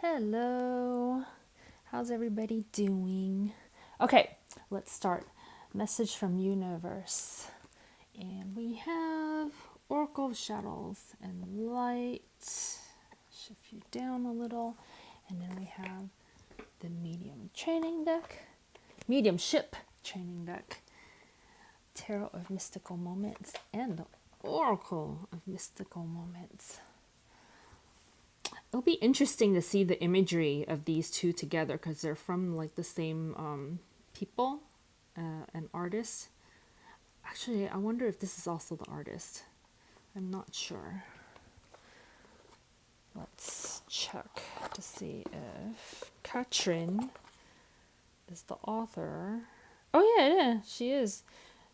Hello. How's everybody doing? Okay, let's start. Message from universe. And we have Oracle of Shadows and Light. Shift you down a little. And then we have the Mediumship training deck. Tarot of Mystical Moments and the Oracle of Mystical Moments. It'll be interesting to see the imagery of these two together because they're from like the same people, an artist. Actually, I wonder if this is also the artist. I'm not sure. Let's check to see if Katrin is the author. Oh yeah, she is.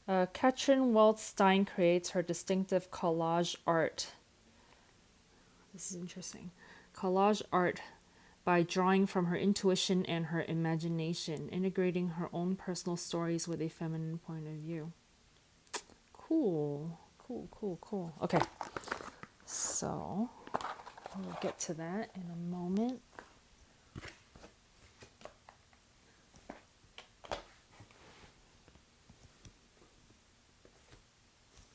Katrin Waldstein creates her distinctive collage art. This is interesting. Collage art by drawing from her intuition and her imagination, integrating her own personal stories with a feminine point of view. Cool. Okay, so we'll get to that in a moment.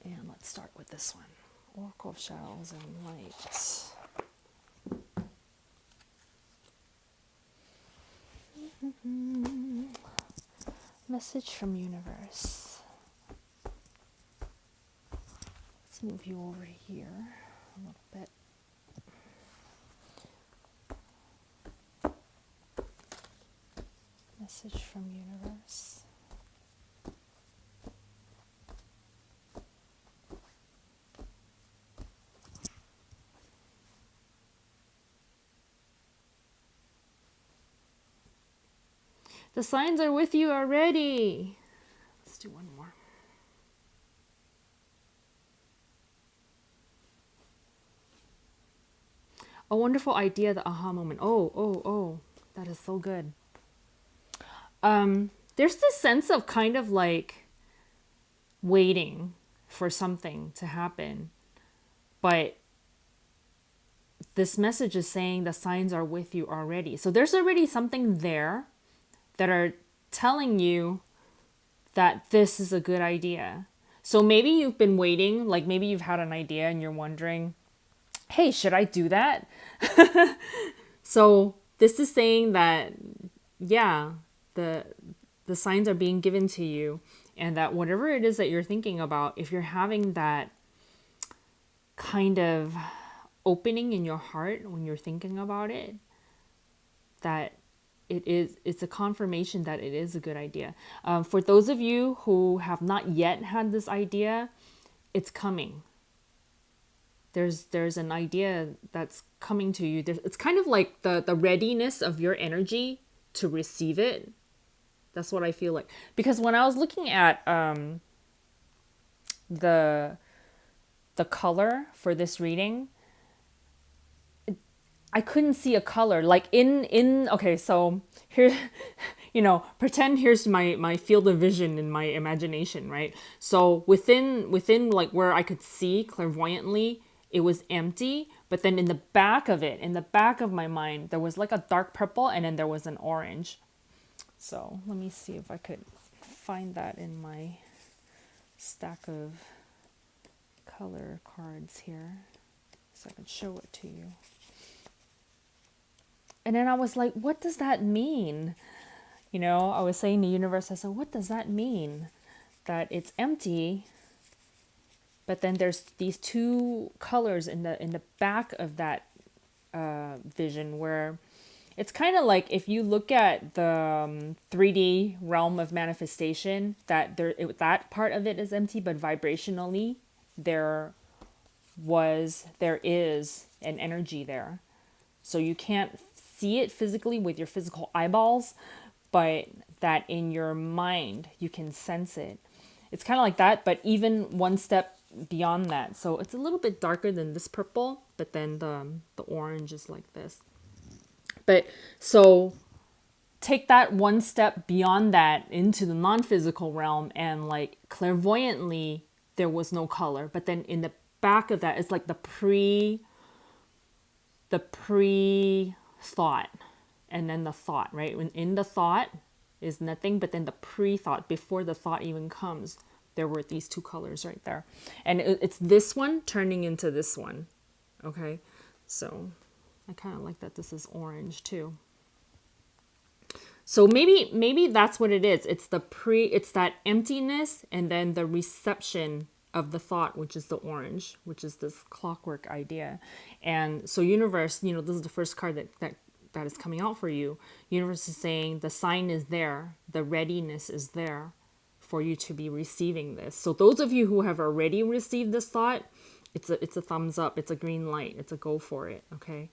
And let's start with this one. Oracle of Shadows and Light. Message from universe. Let's move you over here a little bit. Message from universe. The signs are with you already. Let's do one more. A wonderful idea, the aha moment. Oh, that is so good. There's this sense of kind of like waiting for something to happen. But this message is saying the signs are with you already. So there's already something there that are telling you that this is a good idea. So maybe you've been waiting, like maybe you've had an idea and you're wondering, hey, should I do that? So this is saying that, yeah, the signs are being given to you, and that whatever it is that you're thinking about, if you're having that kind of opening in your heart when you're thinking about it, that it's a confirmation that it is a good idea. For those of you who have not yet had this idea, it's coming. There's an idea that's coming to you. It's kind of like the readiness of your energy to receive it. That's what I feel like. Because when I was looking at the color for this reading, I couldn't see a color. Like okay, so here, pretend here's my field of vision in my imagination, right? So within like where I could see clairvoyantly, it was empty, but then in the back of my mind, there was like a dark purple, and then there was an orange. So let me see if I could find that in my stack of color cards here, so I can show it to you. And then I was like, what does that mean? I was saying to the universe, I said, what does that mean? That it's empty, but then there's these two colors in the back of that vision, where it's kind of like if you look at the 3D realm of manifestation, that that part of it is empty, but vibrationally there is an energy there. So you can't see it physically with your physical eyeballs, but that in your mind you can sense it. It's kind of like that, but even one step beyond that. So it's a little bit darker than this purple, but then the orange is like this. But so take that one step beyond that into the non-physical realm, and like clairvoyantly there was no color, but then in the back of that it's like the pre thought, and then the thought, right? When in the thought is nothing, but then the pre-thought, before the thought even comes, there were these two colors right there. And it's this one turning into this one. Okay, so I kind of like that this is orange too. So maybe that's what it is. It's that emptiness and then the reception of the thought, which is the orange, which is this clockwork idea. And so universe, this is the first card that is coming out for you. Universe is saying the sign is there, the readiness is there for you to be receiving this. So those of you who have already received this thought, it's a thumbs up, it's a green light, it's a go for it, okay?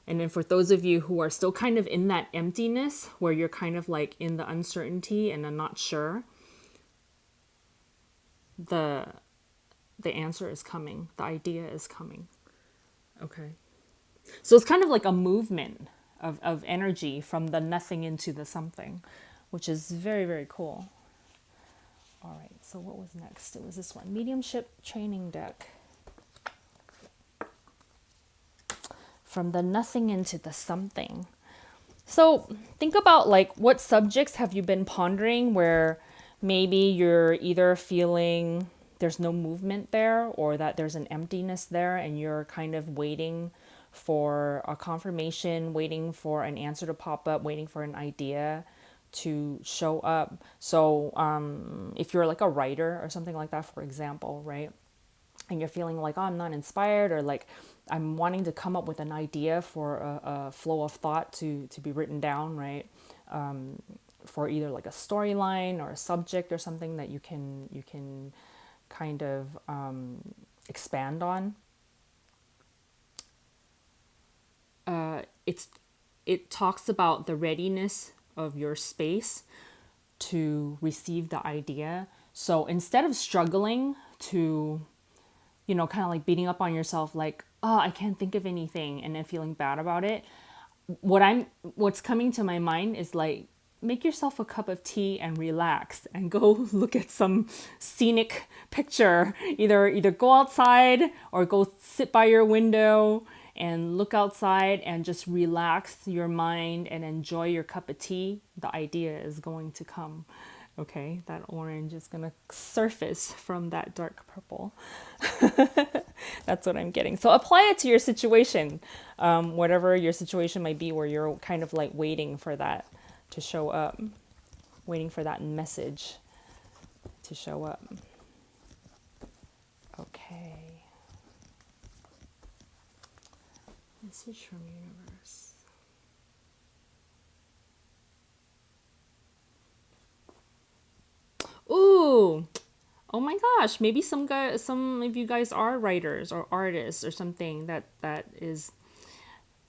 And then for those of you who are still kind of in that emptiness, where you're kind of like in the uncertainty and I'm not sure, the answer is coming. The idea is coming. Okay. So it's kind of like a movement of energy from the nothing into the something, which is very, very cool. All right. So what was next? It was this one, Mediumship Training Deck. From the nothing into the something. So think about like what subjects have you been pondering where maybe you're either feeling there's no movement there or that there's an emptiness there and you're kind of waiting for a confirmation, waiting for an answer to pop up, waiting for an idea to show up. So if you're like a writer or something like that, for example, right? And you're feeling like, oh, I'm not inspired, or like I'm wanting to come up with an idea for a flow of thought to be written down, right? For either like a storyline or a subject or something that you can kind of expand on. It talks about the readiness of your space to receive the idea. So instead of struggling to kind of like beating up on yourself, like, oh, I can't think of anything, and then feeling bad about it. What's coming to my mind is like, make yourself a cup of tea and relax and go look at some scenic picture. Either go outside or go sit by your window and look outside and just relax your mind and enjoy your cup of tea. The idea is going to come. Okay, that orange is going to surface from that dark purple. That's what I'm getting. So apply it to your situation, whatever your situation might be, where you're kind of like waiting for that to show up, waiting for that message to show up. Okay. Message from universe. Ooh, oh my gosh, maybe some of you guys are writers or artists or something that is,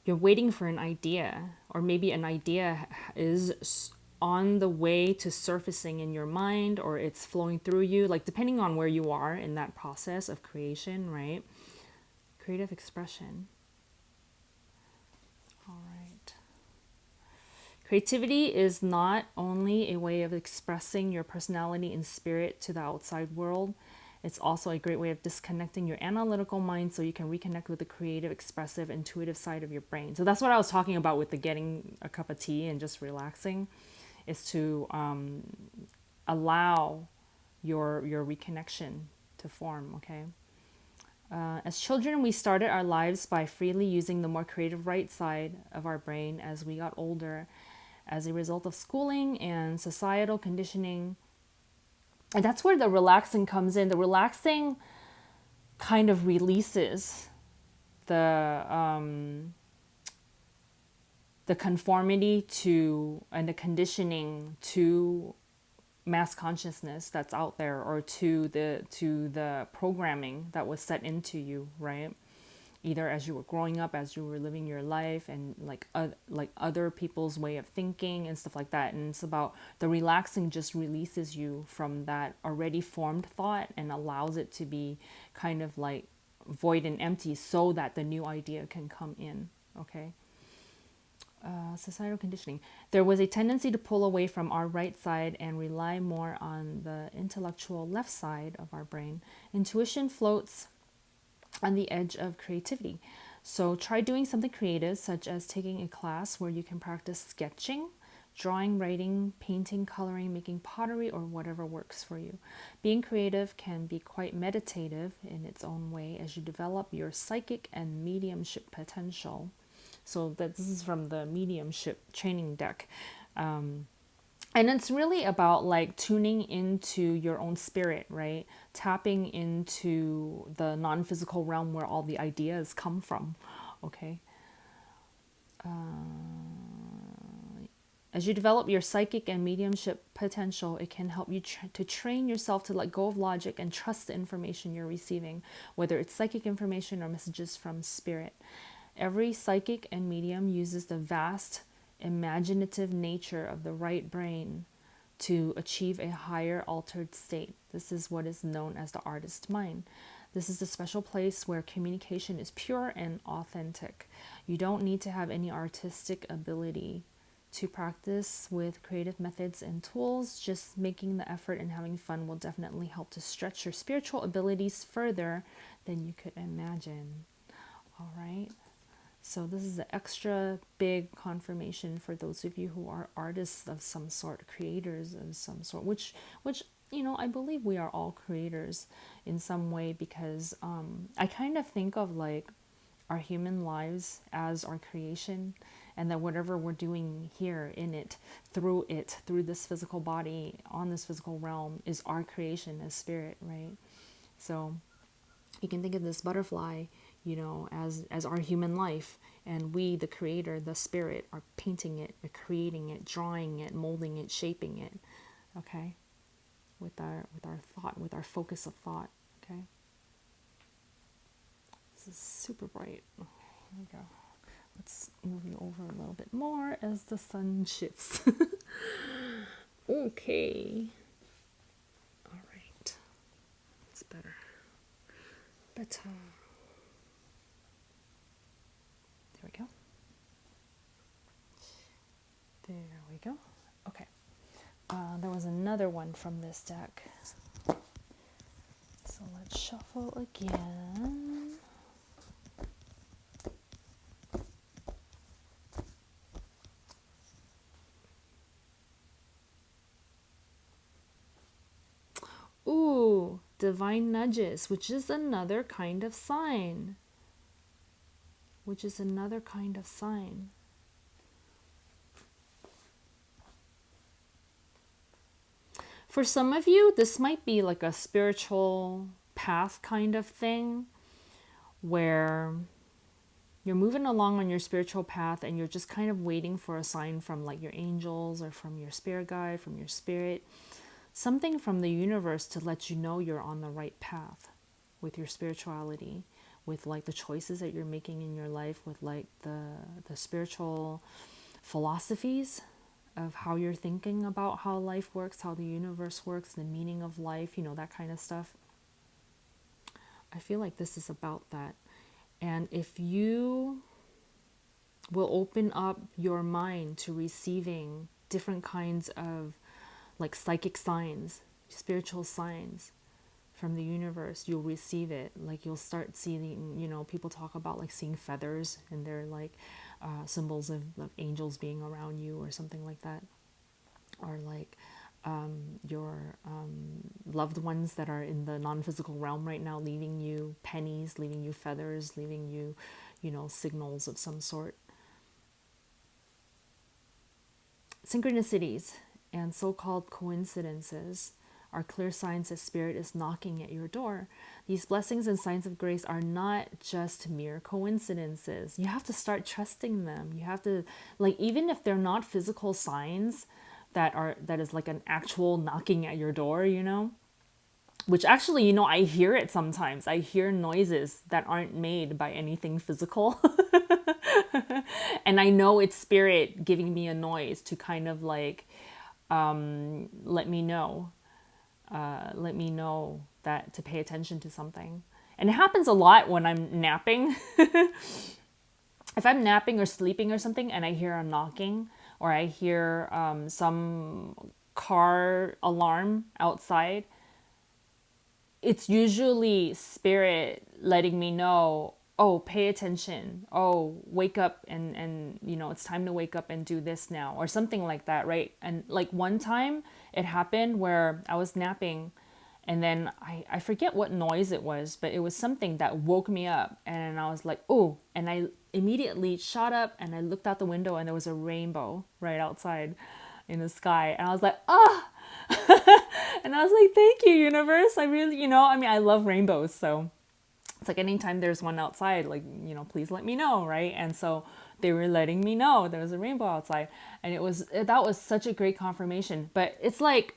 you're waiting for an idea, or maybe an idea is on the way to surfacing in your mind, or it's flowing through you, like depending on where you are in that process of creation, right? Creative expression. All right. Creativity is not only a way of expressing your personality and spirit to the outside world, it's also a great way of disconnecting your analytical mind so you can reconnect with the creative, expressive, intuitive side of your brain. So that's what I was talking about with the getting a cup of tea and just relaxing, is to allow your reconnection to form, okay? As children, we started our lives by freely using the more creative right side of our brain. As we got older, as a result of schooling and societal conditioning. And that's where the relaxing comes in. The relaxing kind of releases the conformity to and the conditioning to mass consciousness that's out there, or to the programming that was set into you, right? Either as you were growing up, as you were living your life, and like other people's way of thinking and stuff like that. And it's about the relaxing just releases you from that already formed thought and allows it to be kind of like void and empty, so that the new idea can come in. Okay. Societal conditioning. There was a tendency to pull away from our right side and rely more on the intellectual left side of our brain. Intuition floats on the edge of creativity. So try doing something creative, such as taking a class where you can practice sketching, drawing, writing, painting, coloring, making pottery, or whatever works for you. Being creative can be quite meditative in its own way as you develop your psychic and mediumship potential. So this is from the mediumship training deck. And it's really about like tuning into your own spirit, right? Tapping into the non-physical realm where all the ideas come from. Okay. As you develop your psychic and mediumship potential, it can help you to train yourself to let go of logic and trust the information you're receiving, whether it's psychic information or messages from spirit. Every psychic and medium uses the vast imaginative nature of the right brain to achieve a higher altered state. This is what is known as the artist mind. This is the special place where communication is pure and authentic. You don't need to have any artistic ability to practice with creative methods and tools. Just making the effort and having fun will definitely help to stretch your spiritual abilities further than you could imagine. All right. So this is an extra big confirmation for those of you who are artists of some sort, creators of some sort, which I believe we are all creators in some way, because I kind of think of like our human lives as our creation, and that whatever we're doing here in it, through this physical body, on this physical realm, is our creation as spirit, right? So you can think of this butterfly, as our human life, and we, the creator, the spirit, are painting it, creating it, drawing it, molding it, shaping it, okay, with our thought, with our focus of thought. Okay, this is super bright. There we go. Let's move you over a little bit more as the sun shifts. Okay, all right, it's better. There we go. There we go. Okay. There was another one from this deck. So let's shuffle again. Ooh, divine nudges, which is another kind of sign. For some of you, this might be like a spiritual path kind of thing, where you're moving along on your spiritual path and you're just kind of waiting for a sign from like your angels or from your spirit guide, from your spirit, something from the universe to let you know you're on the right path with your spirituality, with like the choices that you're making in your life, with like the spiritual philosophies of how you're thinking about how life works, how the universe works, the meaning of life, that kind of stuff. I feel like this is about that. And if you will open up your mind to receiving different kinds of like psychic signs, spiritual signs from the universe, you'll receive it. Like you'll start seeing, people talk about like seeing feathers, and they're like symbols of angels being around you or something like that. Or like your loved ones that are in the non-physical realm right now, leaving you pennies, leaving you feathers, leaving you, signals of some sort. Synchronicities and so-called coincidences are clear signs that spirit is knocking at your door. These blessings and signs of grace are not just mere coincidences. You have to start trusting them. You have to, like, even if they're not physical signs that is like an actual knocking at your door, which actually, I hear it sometimes. I hear noises that aren't made by anything physical. And I know it's spirit giving me a noise to kind of like let me know that to pay attention to something. And it happens a lot when I'm napping. If I'm napping or sleeping or something and I hear a knocking, or I hear some car alarm outside, it's usually spirit letting me know, oh, pay attention. Oh, wake up and it's time to wake up and do this now or something like that, right? And like one time it happened where I was napping and then I forget what noise it was, but it was something that woke me up and I was like, oh, and I immediately shot up and I looked out the window and there was a rainbow right outside in the sky. And I was like, ah, and I was like, thank you, universe. I really, I mean, I love rainbows. So it's like anytime there's one outside, like, please let me know, right? And so they were letting me know there was a rainbow outside. And that was such a great confirmation. But it's like,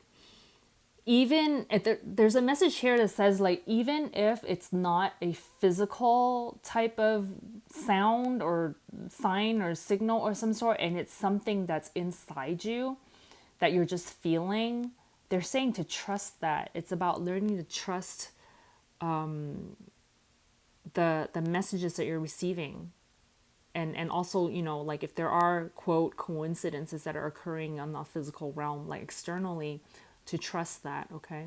even if there's a message here that says, like, even if it's not a physical type of sound or sign or signal or some sort, and it's something that's inside you that you're just feeling, they're saying to trust that. It's about learning to trust the messages that you're receiving. And also, like if there are, quote, coincidences that are occurring on the physical realm, like externally, to trust that, okay?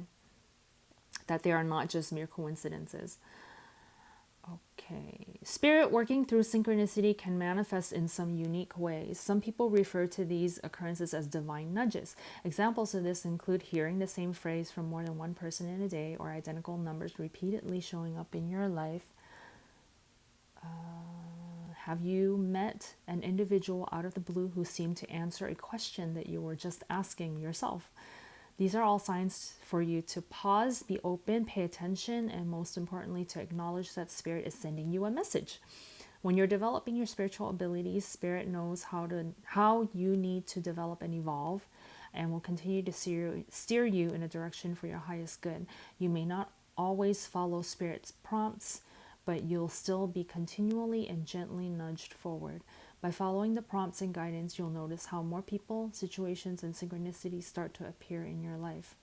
That they are not just mere coincidences. Okay. Spirit working through synchronicity can manifest in some unique ways. Some people refer to these occurrences as divine nudges. Examples of this include hearing the same phrase from more than one person in a day, or identical numbers repeatedly showing up in your life. Have you met an individual out of the blue who seemed to answer a question that you were just asking yourself? These are all signs for you to pause, be open, pay attention, and most importantly, to acknowledge that Spirit is sending you a message. When you're developing your spiritual abilities, Spirit knows how you need to develop and evolve, and will continue to steer you in a direction for your highest good. You may not always follow Spirit's prompts, but you'll still be continually and gently nudged forward. By following the prompts and guidance, you'll notice how more people, situations, and synchronicities start to appear in your life.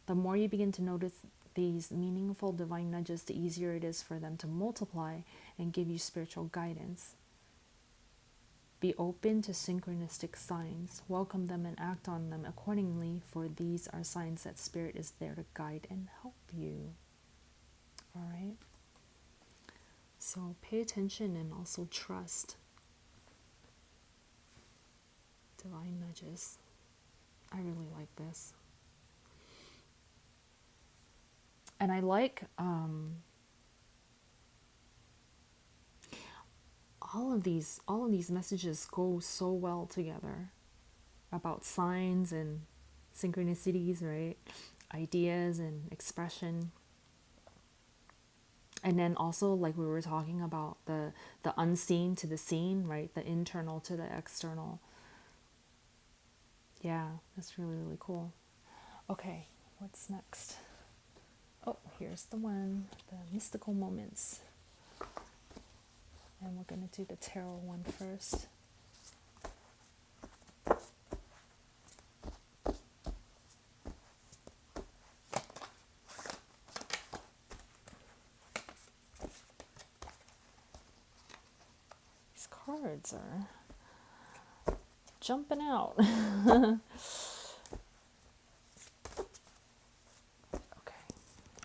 The more you begin to notice these meaningful divine nudges, the easier it is for them to multiply and give you spiritual guidance. Be open to synchronistic signs. Welcome them and act on them accordingly, for these are signs that Spirit is there to guide and help you. All right? So pay attention and also trust divine nudges. I really like this. And I like all of these messages go so well together about signs and synchronicities, right? Ideas and expression. And then also, like we were talking about, the unseen to the seen, right? The internal to the external. Yeah, that's really, really cool. Okay, what's next? Oh, here's the one, the mystical moments. And we're going to do the tarot one first. These cards are jumping out. Okay,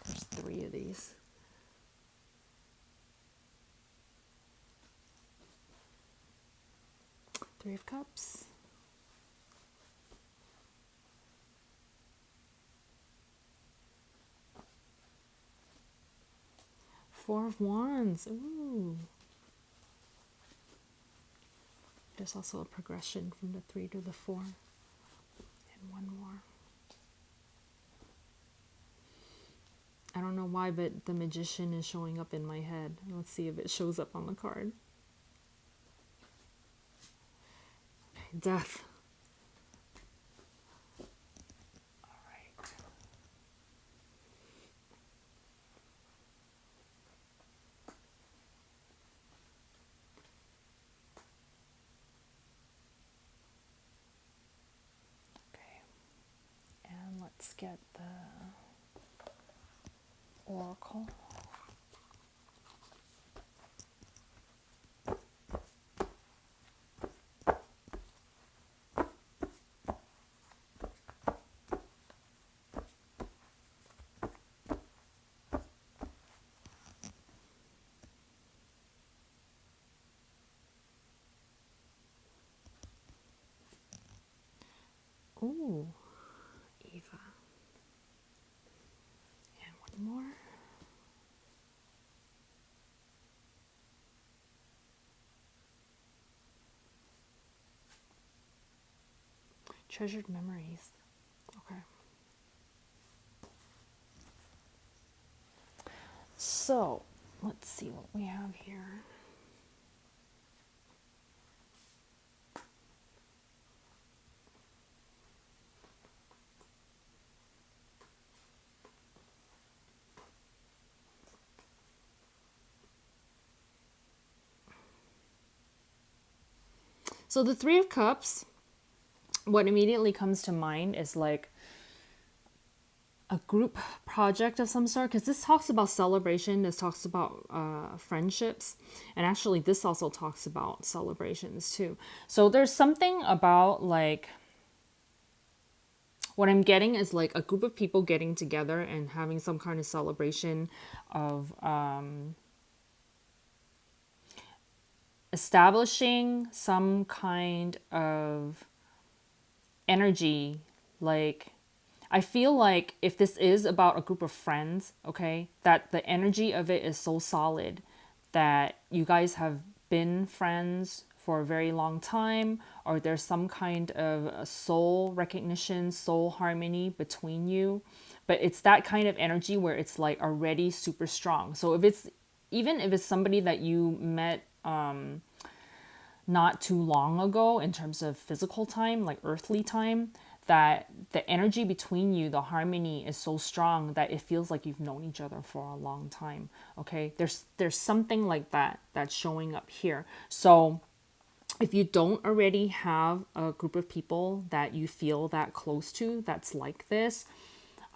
there's 3 of these. Three of Cups. Four of Wands. Ooh. There's also a progression from the 3 to the 4. And one more. I don't know why, but the Magician is showing up in my head. Let's see if it shows up on the card. Okay, Death. All right. Okay. And let's get the Oracle. Ooh, Eva. And one more. Treasured memories. Okay. So, let's see what we have here. So, the Three of Cups, what immediately comes to mind is like a group project of some sort, because this talks about celebration, this talks about friendships, and actually this also talks about celebrations too. So there's something about like what I'm getting is like a group of people getting together and having some kind of celebration of establishing some kind of energy. Like, I feel like if this is about a group of friends, okay, that the energy of it is so solid that you guys have been friends for a very long time, or there's some kind of a soul recognition, soul harmony between you. But it's that kind of energy where it's like already super strong. So if it's, even if it's somebody that you met not too long ago in terms of physical time, like earthly time, that the energy between you, the harmony is so strong that it feels like you've known each other for a long time. Okay, there's something like that that's showing up here. So if you don't already have a group of people that you feel that close to that's like this,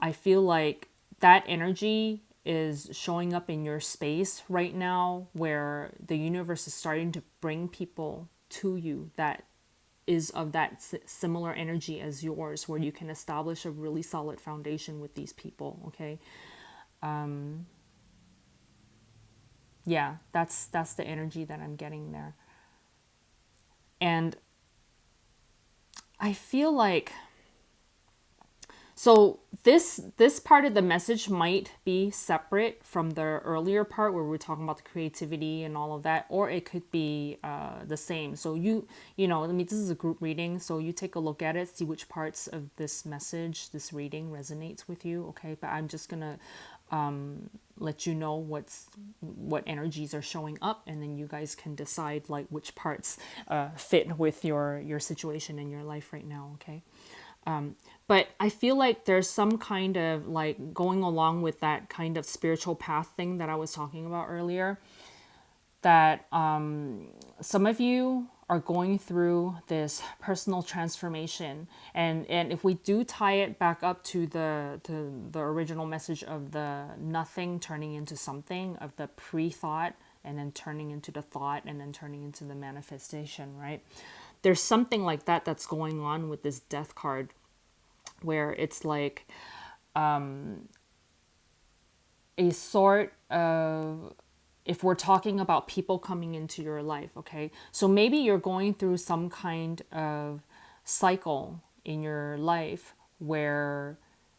I feel like that energy is showing up in your space right now, where the universe is starting to bring people to you that is of that similar energy as yours, where you can establish a really solid foundation with these people. Okay, yeah, that's the energy that I'm getting there. And I feel like, so this part of the message might be separate from the earlier part where we're talking about the creativity and all of that, or it could be the same. So you know, I mean, this is a group reading, so you take a look at it, see which parts of this message, this reading resonates with you. Okay, but I'm just gonna let you know what energies are showing up, and then you guys can decide like which parts fit with your situation in your life right now. Okay. But I feel like there's some kind of like going along with that kind of spiritual path thing that I was talking about earlier, that some of you are going through this personal transformation. And if we do tie it back up to the original message of the nothing turning into something, of the pre-thought and then turning into the thought and then turning into the manifestation, right? There's something like that that's going on with this death card, where it's like a sort of, if we're talking about people coming into your life, okay, so maybe you're going through some kind of cycle in your life where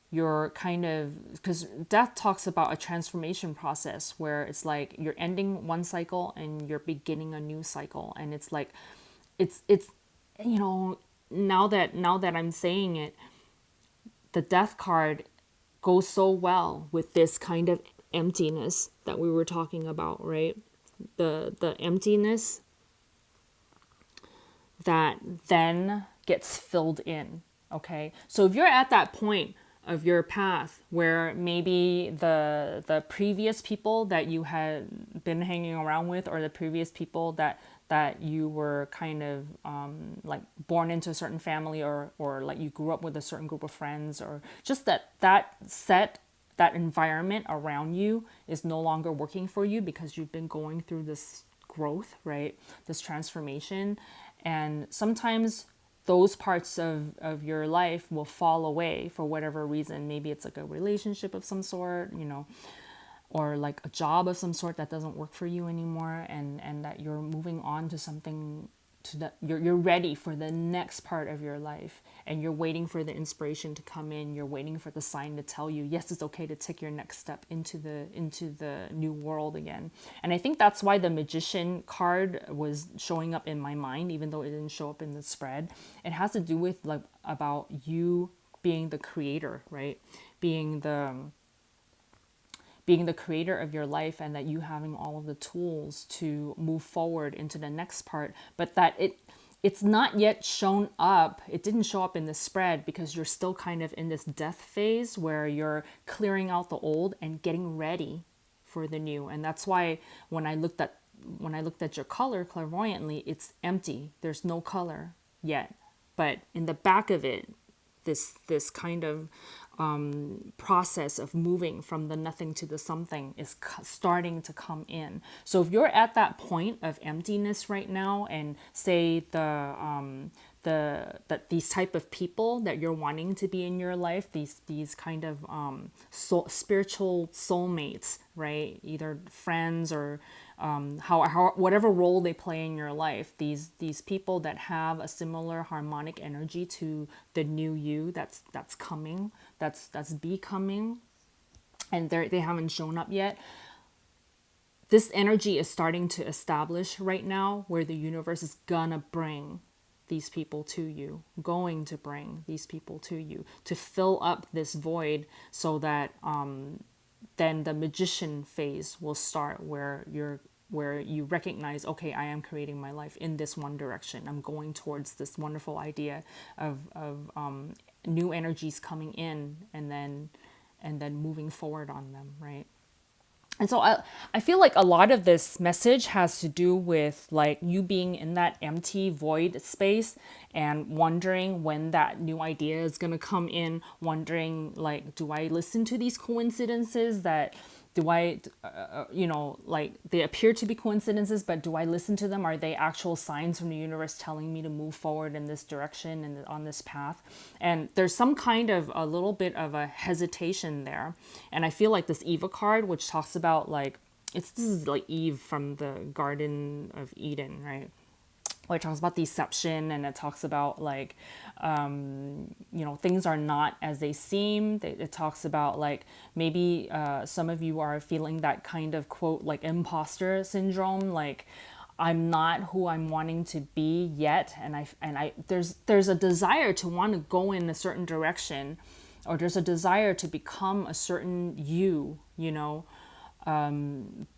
you're kind of, because death talks about a transformation process where it's like you're ending one cycle and you're beginning a new cycle. And it's like it's you know, now that I'm saying it, the death card goes so well with this kind of emptiness that we were talking about, right? The emptiness that then gets filled in. Okay, so if you're at that point of your path where maybe the previous people that you had been hanging around with, or the previous people that you were kind of like born into a certain family, or like you grew up with a certain group of friends, or just that environment around you is no longer working for you because you've been going through this growth, right? This transformation. And sometimes those parts of your life will fall away for whatever reason. Maybe it's like a relationship of some sort, you know, or like a job of some sort that doesn't work for you anymore, and that you're moving on to you're ready for the next part of your life, and you're waiting for the inspiration to come in. You're waiting for the sign to tell you, yes, it's okay to take your next step into the new world again. And I think that's why the Magician card was showing up in my mind, even though it didn't show up in the spread. It has to do with like about you being the creator, right? Being the creator of your life, and that you having all of the tools to move forward into the next part, but that it's not yet shown up. It didn't show up in the spread because you're still kind of in this death phase where you're clearing out the old and getting ready for the new. And that's why when I looked at your color clairvoyantly, it's empty. There's no color yet. But in the back of it, this kind of process of moving from the nothing to the something is starting to come in. So if you're at that point of emptiness right now, and say that these type of people that you're wanting to be in your life, these kind of spiritual soulmates, right? Either friends or how whatever role they play in your life, these people that have a similar harmonic energy to the new you that's coming, that's becoming, and they haven't shown up yet. This energy is starting to establish right now, where the universe is gonna bring these people to you, going to bring these people to you to fill up this void, so that then the magician phase will start, where you recognize, okay, I am creating my life in this one direction. I'm going towards this wonderful idea of new energies coming in, and then moving forward on them, right? And so I feel like a lot of this message has to do with like you being in that empty void space and wondering when that new idea is going to come in, wondering like, do I listen to these coincidences that do I, like they appear to be coincidences, but do I listen to them? Are they actual signs from the universe telling me to move forward in this direction and on this path? And there's some kind of a little bit of a hesitation there. And I feel like this Eva card, which talks about like, this is like Eve from the Garden of Eden, right? Where it talks about deception, and it talks about like, things are not as they seem. It talks about like maybe some of you are feeling that kind of quote like imposter syndrome, like I'm not who I'm wanting to be yet, and I there's a desire to want to go in a certain direction, or there's a desire to become a certain you,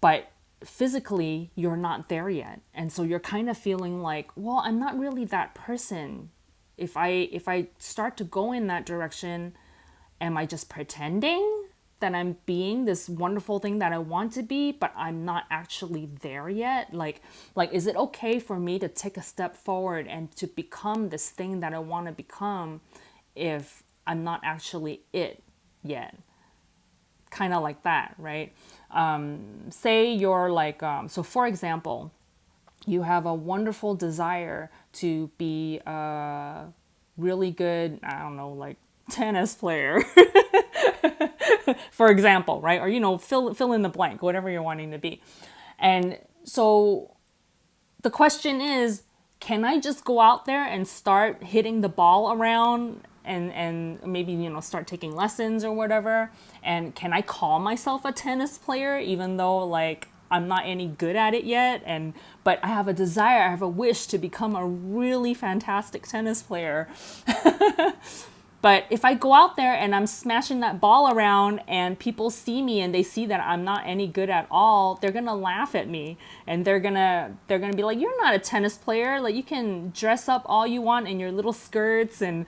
but physically you're not there yet. And so you're kind of feeling like, well, I'm not really that person. If I start to go in that direction, am I just pretending that I'm being this wonderful thing that I want to be, but I'm not actually there yet? Like is it okay for me to take a step forward and to become this thing that I want to become if I'm not actually it yet? Kind of like that, right? Say you're like, so for example, you have a wonderful desire to be a really good, I don't know, like tennis player, for example, right? Or, fill in the blank, whatever you're wanting to be. And so the question is, can I just go out there and start hitting the ball around and maybe, start taking lessons or whatever? And can I call myself a tennis player, even though like I'm not any good at it yet? But I have a desire, I have a wish to become a really fantastic tennis player. But if I go out there and I'm smashing that ball around and people see me and they see that I'm not any good at all, they're going to laugh at me, and they're going to be like, you're not a tennis player. Like, you can dress up all you want in your little skirts and,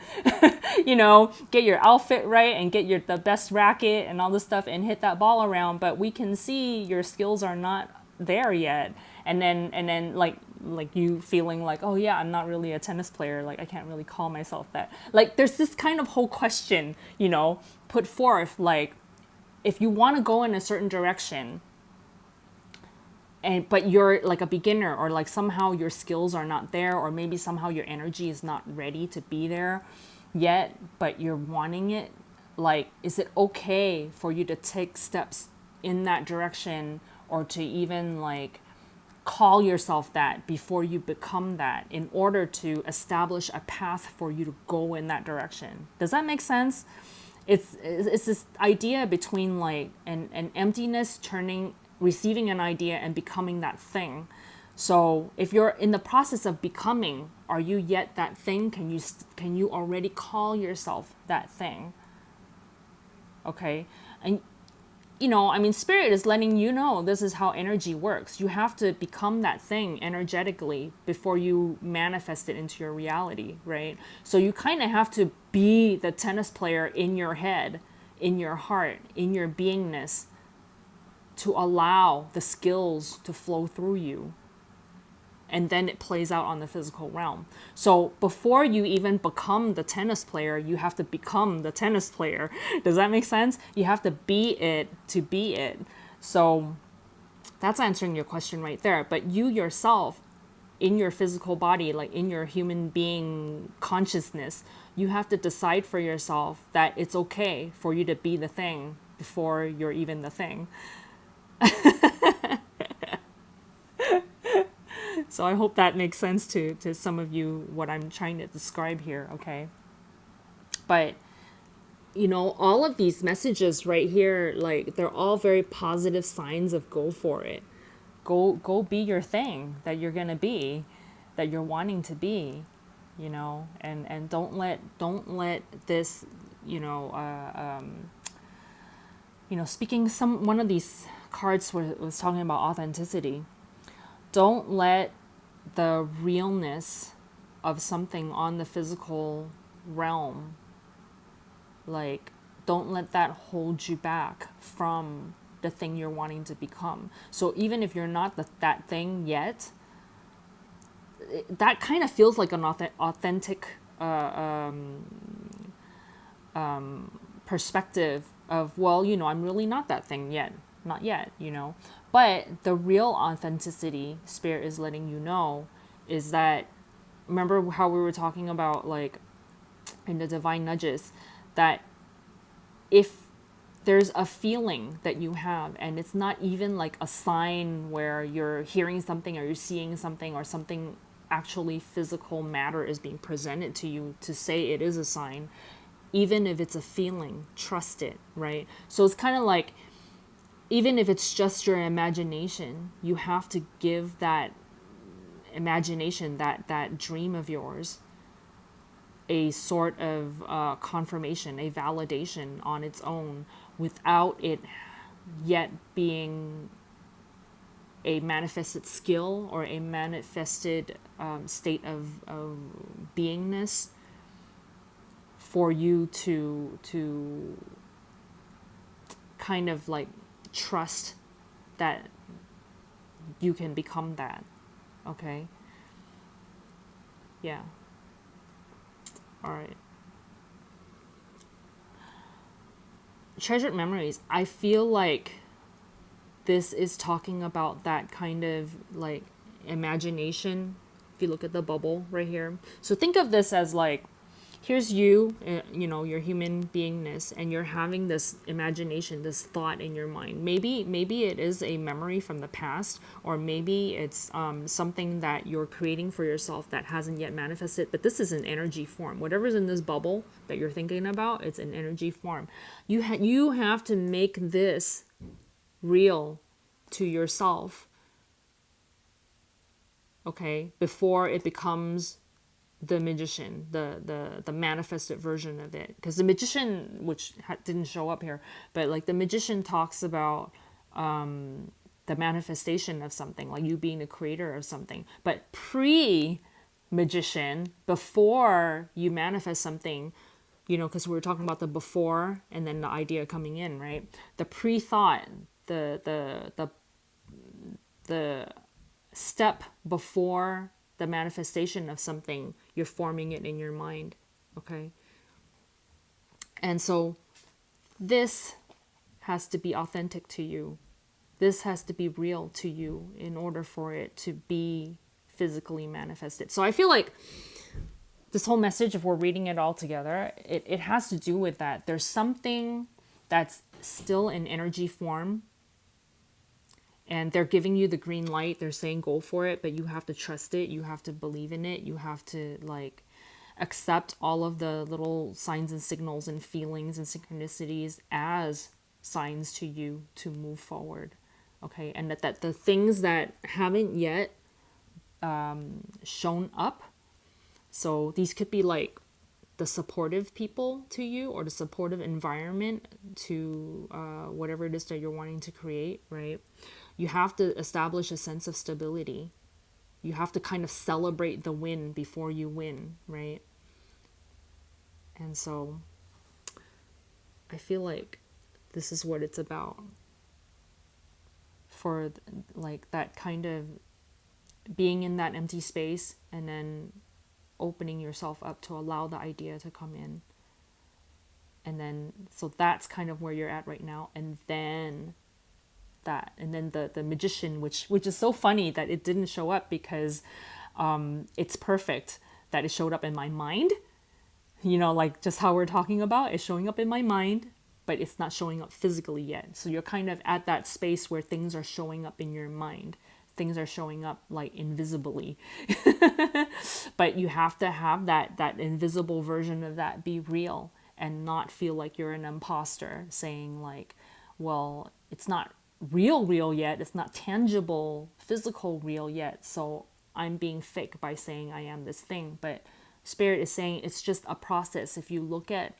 get your outfit right and get the best racket and all this stuff and hit that ball around. But we can see your skills are not there yet. And then like you feeling like, oh yeah, I'm not really a tennis player. Like, I can't really call myself that. Like, there's this kind of whole question, put forth, like, if you want to go in a certain direction, but you're like a beginner, or like somehow your skills are not there, or maybe somehow your energy is not ready to be there yet, but you're wanting it, like, is it okay for you to take steps in that direction, or to even like call yourself that before you become that, in order to establish a path for you to go in that direction. Does that make sense? It's this idea between like an emptiness turning, receiving an idea and becoming that thing. So if you're in the process of becoming, are you yet that thing? Can you already call yourself that thing? Okay. And I mean, spirit is letting you know this is how energy works. You have to become that thing energetically before you manifest it into your reality, right? So you kind of have to be the tennis player in your head, in your heart, in your beingness, to allow the skills to flow through you. And then it plays out on the physical realm. So before you even become the tennis player, you have to become the tennis player. Does that make sense? You have to be it to be it. So that's answering your question right there. But you yourself, in your physical body, like in your human being consciousness, you have to decide for yourself that it's okay for you to be the thing before you're even the thing. So I hope that makes sense to some of you, what I'm trying to describe here, okay? But, all of these messages right here, like, they're all very positive signs of go for it. Go be your thing that you're going to be, that you're wanting to be, and don't let this, speaking one of these cards was talking about authenticity. Don't let the realness of something on the physical realm, like, don't let that hold you back from the thing you're wanting to become. So even if you're not that thing yet, that kind of feels like an authentic perspective of, well, I'm really not that thing yet. Not yet, But the real authenticity, Spirit is letting you know, is that, remember how we were talking about, like, in the divine nudges, that if there's a feeling that you have, and it's not even like a sign where you're hearing something or you're seeing something or something actually physical matter is being presented to you to say it is a sign, even if it's a feeling, trust it, right? So it's kind of like, even if it's just your imagination, you have to give that imagination, that dream of yours, a sort of confirmation, a validation on its own, without it yet being a manifested skill or a manifested state of beingness for you to kind of like trust that you can become that. Okay? Yeah. All right. Treasured memories. I feel like this is talking about that kind of like imagination. If you look at the bubble right here. So think of this as like, here's you, your human beingness, and you're having this imagination, this thought in your mind. Maybe it is a memory from the past, or maybe it's something that you're creating for yourself that hasn't yet manifested, but this is an energy form. Whatever's in this bubble that you're thinking about, it's an energy form. You have to make this real to yourself, okay, before it becomes the magician, the manifested version of it. Because the magician, which didn't show up here, but like the magician talks about the manifestation of something, like you being the creator of something. But pre-magician, before you manifest something, because we were talking about the before and then the idea coming in, right? The pre-thought, the step before the manifestation of something, you're forming it in your mind, okay? And so this has to be authentic to you. This has to be real to you in order for it to be physically manifested. So I feel like this whole message, if we're reading it all together, it has to do with that. There's something that's still in energy form, and they're giving you the green light. They're saying go for it, but you have to trust it. You have to believe in it. You have to like accept all of the little signs and signals and feelings and synchronicities as signs to you to move forward. Okay, and that the things that haven't yet shown up, so these could be like the supportive people to you or the supportive environment to whatever it is that you're wanting to create, right? You have to establish a sense of stability. You have to kind of celebrate the win before you win, right? And so I feel like this is what it's about, for like that kind of being in that empty space and then opening yourself up to allow the idea to come in. And then so that's kind of where you're at right now. And then the magician, which is so funny that it didn't show up, because it's perfect that it showed up in my mind, you know, like just how we're talking about, it's showing up in my mind, but it's not showing up physically yet. So you're kind of at that space where things are showing up in your mind. Things are showing up like invisibly. But you have to have that invisible version of that be real and not feel like you're an imposter saying like, well, it's not real yet. It's not tangible, physical real yet. So I'm being fake by saying I am this thing. But Spirit is saying it's just a process. If you look at,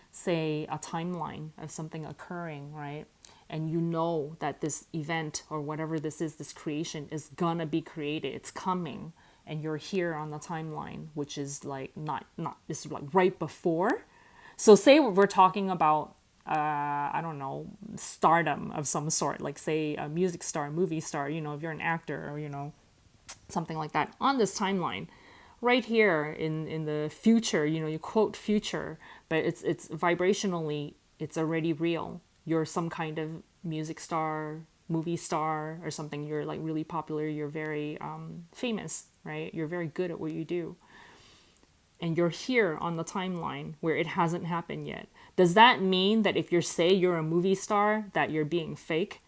say, a timeline of something occurring, right? And you know that this event or whatever this is, this creation is gonna be created. It's coming, and you're here on the timeline, which is like not this is like right before. So say we're talking about I don't know, stardom of some sort, like say a music star, movie star, you know, if you're an actor or, you know, something like that on this timeline right here in the future, you know, you quote future, but it's vibrationally, it's already real. You're some kind of music star, movie star or something. You're like really popular. You're very famous, right? You're very good at what you do. And you're here on the timeline where it hasn't happened yet. Does that mean that if you're a movie star that you're being fake?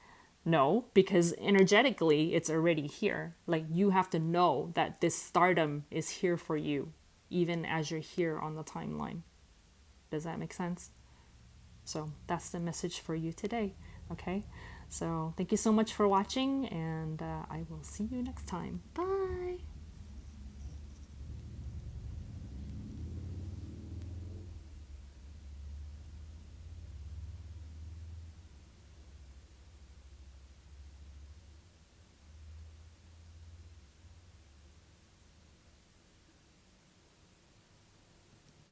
No, because energetically it's already here. Like you have to know that this stardom is here for you, even as you're here on the timeline. Does that make sense? So that's the message for you today. Okay, so thank you so much for watching, and I will see you next time. Bye.